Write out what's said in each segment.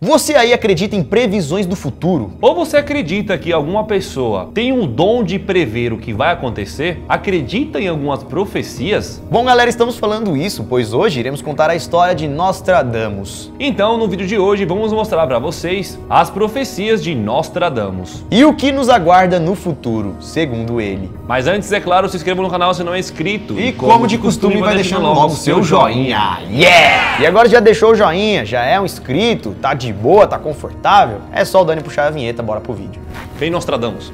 Você aí acredita em previsões do futuro? Ou você acredita que alguma pessoa tem o dom de prever o que vai acontecer? Acredita em algumas profecias? Bom, galera, estamos falando isso, pois hoje iremos contar a história de Nostradamus. Então, no vídeo de hoje, vamos mostrar para vocês as profecias de Nostradamus. E o que nos aguarda no futuro, segundo ele. Mas antes, é claro, se inscreva no canal se não é inscrito. E como de costume, vai deixando logo o seu joinha. Yeah! E agora já deixou o joinha, já é um inscrito, tá de boa, tá confortável? É só o Dani puxar a vinheta, bora pro vídeo. Vem Nostradamus.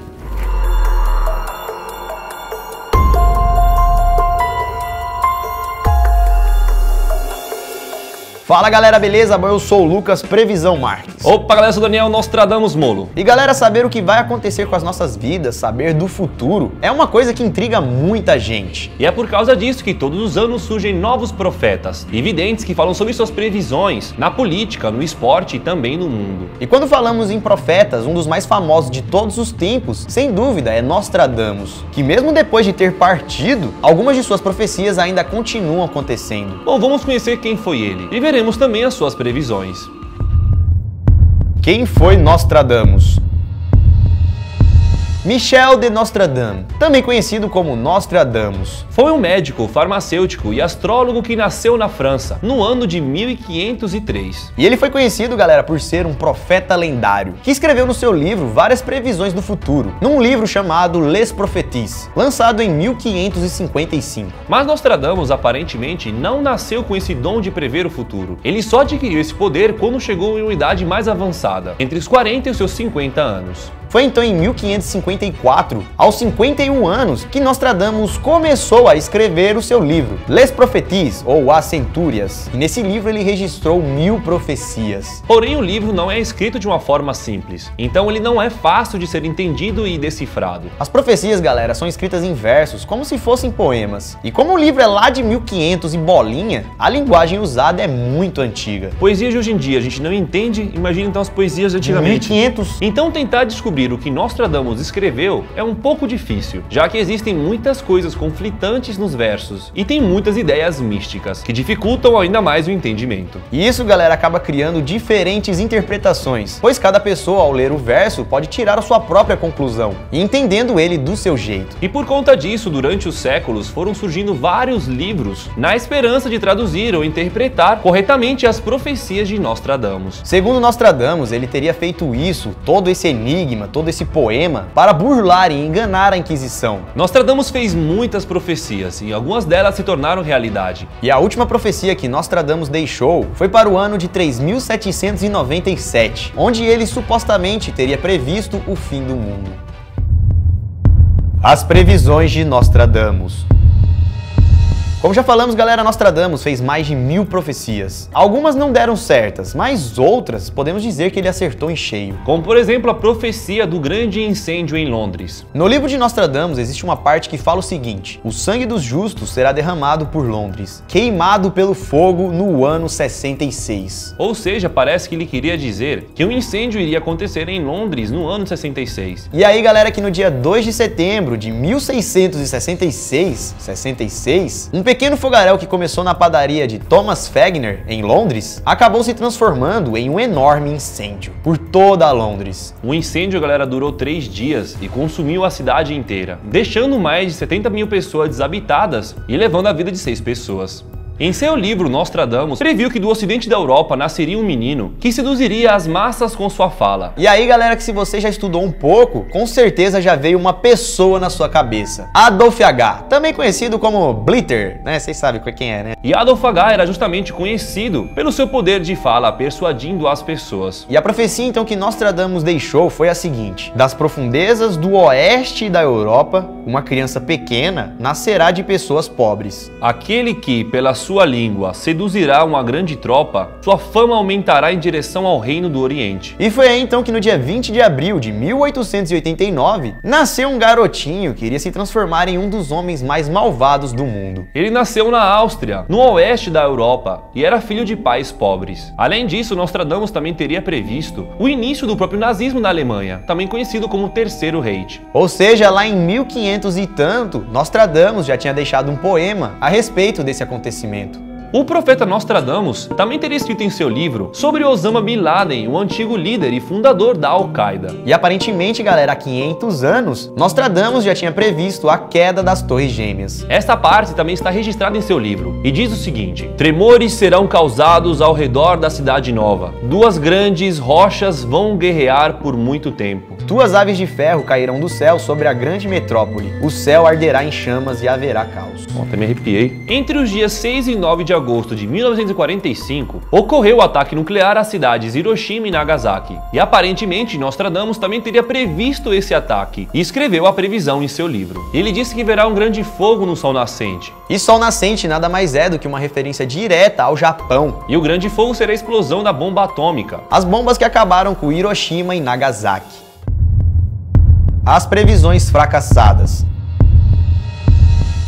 Fala galera, beleza? Bom, eu sou o Lucas Previsão Marques. Opa galera, eu sou o Daniel Nostradamus Molo. E galera, saber o que vai acontecer com as nossas vidas, saber do futuro, é uma coisa que intriga muita gente. E é por causa disso que todos os anos surgem novos profetas e videntes que falam sobre suas previsões na política, no esporte e também no mundo. E quando falamos em profetas, um dos mais famosos de todos os tempos, sem dúvida, é Nostradamus, que mesmo depois de ter partido, algumas de suas profecias ainda continuam acontecendo. Bom, vamos conhecer quem foi ele e veremos também as suas previsões. Quem foi Nostradamus? Michel de Nostradam, também conhecido como Nostradamus. Foi um médico, farmacêutico e astrólogo que nasceu na França, no ano de 1503. E ele foi conhecido, galera, por ser um profeta lendário, que escreveu no seu livro várias previsões do futuro, num livro chamado Les Prophéties, lançado em 1555. Mas Nostradamus aparentemente não nasceu com esse dom de prever o futuro. Ele só adquiriu esse poder quando chegou em uma idade mais avançada, entre os 40 e os seus 50 anos. Foi então em 1554, aos 51 anos, que Nostradamus começou a escrever o seu livro, Les Prophéties, ou As Centúrias. E nesse livro ele registrou 1000 profecias. Porém, o livro não é escrito de uma forma simples, então ele não é fácil de ser entendido e decifrado. As profecias, galera, são escritas em versos, como se fossem poemas. E como o livro é lá de 1500 e bolinha, a linguagem usada é muito antiga. Poesias de hoje em dia a gente não entende, imagina então as poesias de antigamente. 1500? Então tentar descobrir o que Nostradamus escreveu é um pouco difícil, já que existem muitas coisas conflitantes nos versos e tem muitas ideias místicas que dificultam ainda mais o entendimento. E isso, galera, acaba criando diferentes interpretações, pois cada pessoa ao ler o verso pode tirar a sua própria conclusão, e entendendo ele do seu jeito. E por conta disso, durante os séculos foram surgindo vários livros na esperança de traduzir ou interpretar corretamente as profecias de Nostradamus. Segundo Nostradamus, ele teria feito isso, todo esse enigma, todo esse poema, para burlar e enganar a Inquisição. Nostradamus fez muitas profecias e algumas delas se tornaram realidade. E a última profecia que Nostradamus deixou foi para o ano de 3797, onde ele supostamente teria previsto o fim do mundo. As previsões de Nostradamus. Como já falamos, galera, Nostradamus fez mais de 1000 profecias. Algumas não deram certas, mas outras podemos dizer que ele acertou em cheio. Como por exemplo a profecia do grande incêndio em Londres. No livro de Nostradamus existe uma parte que fala o seguinte: o sangue dos justos será derramado por Londres, queimado pelo fogo no ano 66. Ou seja, parece que ele queria dizer que um incêndio iria acontecer em Londres no ano 66. E aí, galera, que no dia 2 de setembro de 1666, um pequeno fogaréu que começou na padaria de Thomas Fagner, em Londres, acabou se transformando em um enorme incêndio por toda a Londres. O incêndio, galera, durou 3 dias e consumiu a cidade inteira, deixando mais de 70 mil pessoas desabitadas e levando a vida de 6 pessoas. Em seu livro, Nostradamus previu que do ocidente da Europa nasceria um menino que seduziria as massas com sua fala. E aí, galera, que se você já estudou um pouco, com certeza já veio uma pessoa na sua cabeça. Adolf H, também conhecido como Blitter, né? Vocês sabem quem é, né? E Adolf H era justamente conhecido pelo seu poder de fala, persuadindo as pessoas. E a profecia, então, que Nostradamus deixou foi a seguinte: das profundezas do oeste da Europa, uma criança pequena nascerá de pessoas pobres. Aquele que, pela sua língua, seduzirá uma grande tropa, sua fama aumentará em direção ao reino do Oriente. E foi aí então que no dia 20 de abril de 1889, nasceu um garotinho que iria se transformar em um dos homens mais malvados do mundo. Ele nasceu na Áustria, no oeste da Europa, e era filho de pais pobres. Além disso, Nostradamus também teria previsto o início do próprio nazismo na Alemanha, também conhecido como Terceiro Reich. Ou seja, lá em 1500 e tanto, Nostradamus já tinha deixado um poema a respeito desse acontecimento. O profeta Nostradamus também teria escrito em seu livro sobre Osama Bin Laden, o antigo líder e fundador da Al-Qaeda. E aparentemente, galera, há 500 anos, Nostradamus já tinha previsto a queda das Torres Gêmeas. Esta parte também está registrada em seu livro e diz o seguinte: tremores serão causados ao redor da cidade nova. Duas grandes rochas vão guerrear por muito tempo. Duas aves de ferro cairão do céu sobre a grande metrópole. O céu arderá em chamas e haverá caos. Até me arrepiei. Entre os dias 6 e 9 de agosto de 1945, ocorreu o ataque nuclear às cidades Hiroshima e Nagasaki. E aparentemente Nostradamus também teria previsto esse ataque e escreveu a previsão em seu livro. Ele disse que verá um grande fogo no sol nascente. E sol nascente nada mais é do que uma referência direta ao Japão. E o grande fogo será a explosão da bomba atômica. As bombas que acabaram com Hiroshima e Nagasaki. As previsões fracassadas.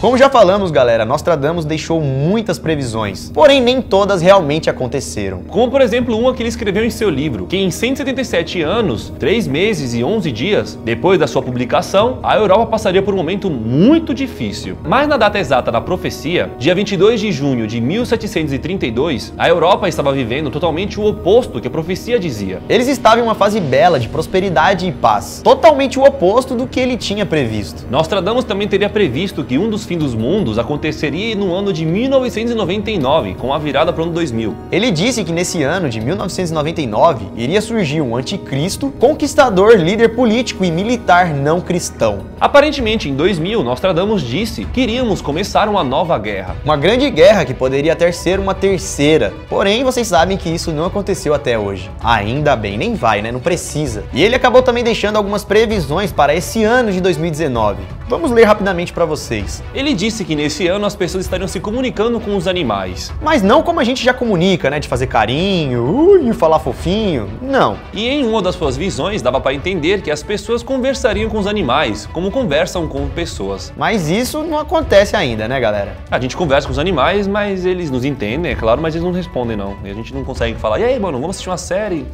Como já falamos, galera, Nostradamus deixou muitas previsões, porém nem todas realmente aconteceram. Como por exemplo uma que ele escreveu em seu livro, que em 177 anos, 3 meses e 11 dias, depois da sua publicação, a Europa passaria por um momento muito difícil. Mas na data exata da profecia, dia 22 de junho de 1732, a Europa estava vivendo totalmente o oposto que a profecia dizia. Eles estavam em uma fase bela de prosperidade e paz, totalmente o oposto do que ele tinha previsto. Nostradamus também teria previsto que um dos fim dos mundos aconteceria no ano de 1999, com a virada para o ano 2000. Ele disse que nesse ano de 1999 iria surgir um anticristo, conquistador, líder político e militar não cristão. Aparentemente, em 2000, Nostradamus disse que iríamos começar uma nova guerra. Uma grande guerra que poderia até ser uma terceira. Porém, vocês sabem que isso não aconteceu até hoje. Ainda bem, nem vai, né? Não precisa. E ele acabou também deixando algumas previsões para esse ano de 2019. Vamos ler rapidamente para vocês. Ele disse que nesse ano as pessoas estariam se comunicando com os animais. Mas não como a gente já comunica, né? De fazer carinho, falar fofinho. Não. E em uma das suas visões dava para entender que as pessoas conversariam com os animais, como conversam com pessoas. Mas isso não acontece ainda, né, galera? A gente conversa com os animais, mas eles nos entendem, é claro, mas eles não respondem não. E a gente não consegue falar, e aí, mano, vamos assistir uma série?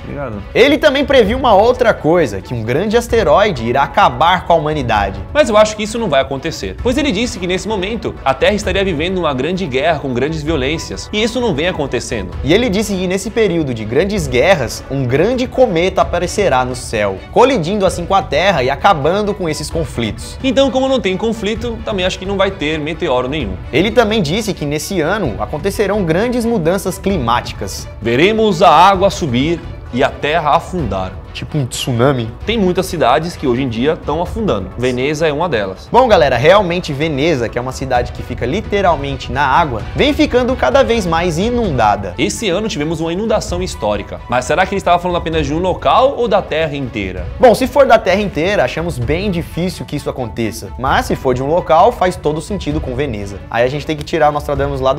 Obrigado. Ele também previu uma outra coisa, que um grande asteroide irá acabar com a humanidade. Mas eu acho que isso não vai acontecer, pois ele disse que nesse momento a Terra estaria vivendo uma grande guerra com grandes violências, e isso não vem acontecendo. E ele disse que nesse período de grandes guerras, um grande cometa aparecerá no céu, colidindo assim com a Terra e acabando com esses conflitos. Então, como não tem conflito, também acho que não vai ter meteoro nenhum. Ele também disse que nesse ano acontecerão grandes mudanças climáticas. Veremos a água subir e a terra afundar. Tipo um tsunami. Tem muitas cidades que hoje em dia estão afundando. Veneza é uma delas. Bom, galera, realmente Veneza, que é uma cidade que fica literalmente na água, vem ficando cada vez mais inundada. Esse ano tivemos uma inundação histórica. Mas será que ele estava falando apenas de um local ou da Terra inteira? Bom, se for da Terra inteira, achamos bem difícil que isso aconteça. Mas se for de um local, faz todo sentido com Veneza. Aí a gente tem que tirar o Nostradamus lá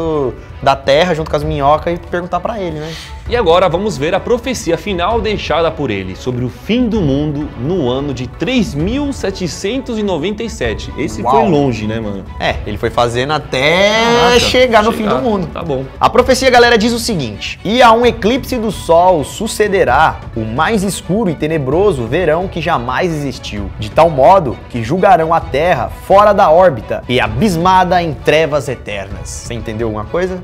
da Terra, junto com as minhocas, e perguntar pra ele, né? E agora vamos ver a profecia final deixada por ele sobre o fim do mundo no ano de 3797. Esse Uau. foi longe, né, mano? É, ele foi fazendo até chegar no fim do mundo. Tá bom. A profecia, galera, diz o seguinte: e a um eclipse do sol sucederá o mais escuro e tenebroso verão que jamais existiu, de tal modo que julgarão a Terra fora da órbita e abismada em trevas eternas. Você entendeu alguma coisa?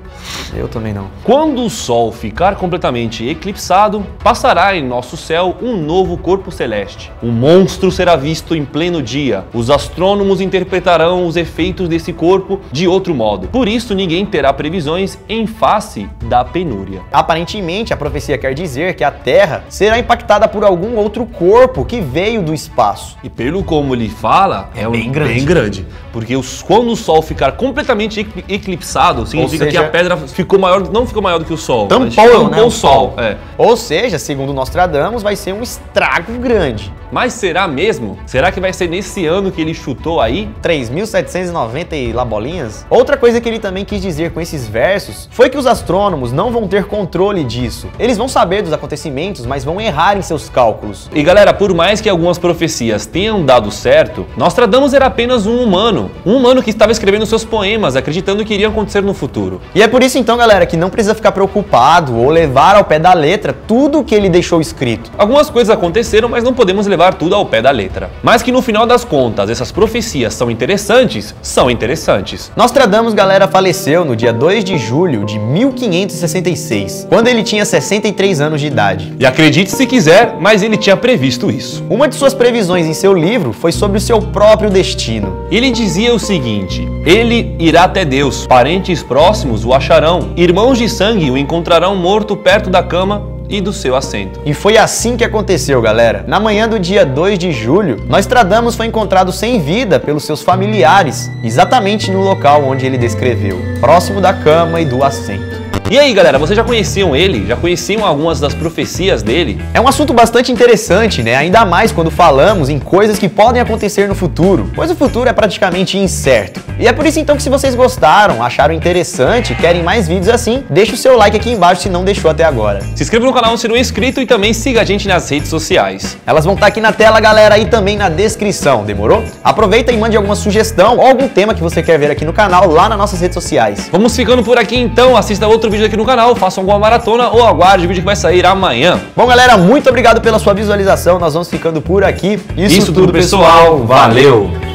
Eu também não. Quando o sol ficar completamente eclipsado, passará em nosso céu um novo corpo celeste. Um monstro será visto em pleno dia. Os astrônomos interpretarão os efeitos desse corpo de outro modo. Por isso, ninguém terá previsões em face da penúria. Aparentemente, a profecia quer dizer que a Terra será impactada por algum outro corpo que veio do espaço. E pelo como ele fala, é bem grande. Porque quando o Sol ficar completamente eclipsado, significa que a pedra ficou maior, não ficou maior do que o Sol. Tampou, né, o Sol. É. Ou seja, segundo Nostradamus, vai ser um estrago grande. Mas será mesmo? Será que vai ser nesse ano que ele chutou aí? 3.790 e lá bolinhas? Outra coisa que ele também quis dizer com esses versos foi que os astrônomos não vão ter controle disso. Eles vão saber dos acontecimentos, mas vão errar em seus cálculos. E galera, por mais que algumas profecias tenham dado certo, Nostradamus era apenas um humano que estava escrevendo seus poemas, acreditando que iria acontecer no futuro. E é por isso então, galera, que não precisa ficar preocupado ou levar ao pé da letra tudo o que ele deixou escrito. Algumas Algumas coisas aconteceram, mas não podemos levar tudo ao pé da letra. Mas que no final das contas, essas profecias são interessantes, são interessantes. Nostradamus, galera, faleceu no dia 2 de julho de 1566, quando ele tinha 63 anos de idade. E acredite se quiser, mas ele tinha previsto isso. Uma de suas previsões em seu livro foi sobre o seu próprio destino. Ele dizia o seguinte: ele irá até Deus, parentes próximos o acharão, irmãos de sangue o encontrarão morto perto da cama e do seu assento. E foi assim que aconteceu, galera. Na manhã do dia 2 de julho, Nostradamus foi encontrado sem vida pelos seus familiares, exatamente no local onde ele descreveu, próximo da cama e do assento. E aí, galera, vocês já conheciam ele? Já conheciam algumas das profecias dele? É um assunto bastante interessante, né? Ainda mais quando falamos em coisas que podem acontecer no futuro, pois o futuro é praticamente incerto. E é por isso então que, se vocês gostaram, acharam interessante e querem mais vídeos assim, deixa o seu like aqui embaixo se não deixou até agora. Se inscreva no canal se não é inscrito e também siga a gente nas redes sociais. Elas vão estar aqui na tela, galera, e também na descrição, demorou? Aproveita e mande alguma sugestão ou algum tema que você quer ver aqui no canal, lá nas nossas redes sociais. Vamos ficando por aqui então, assista outro vídeo aqui no canal, faça alguma maratona ou aguarde o vídeo que vai sair amanhã. Bom, galera, muito obrigado pela sua visualização, nós vamos ficando por aqui. Isso tudo, pessoal, valeu!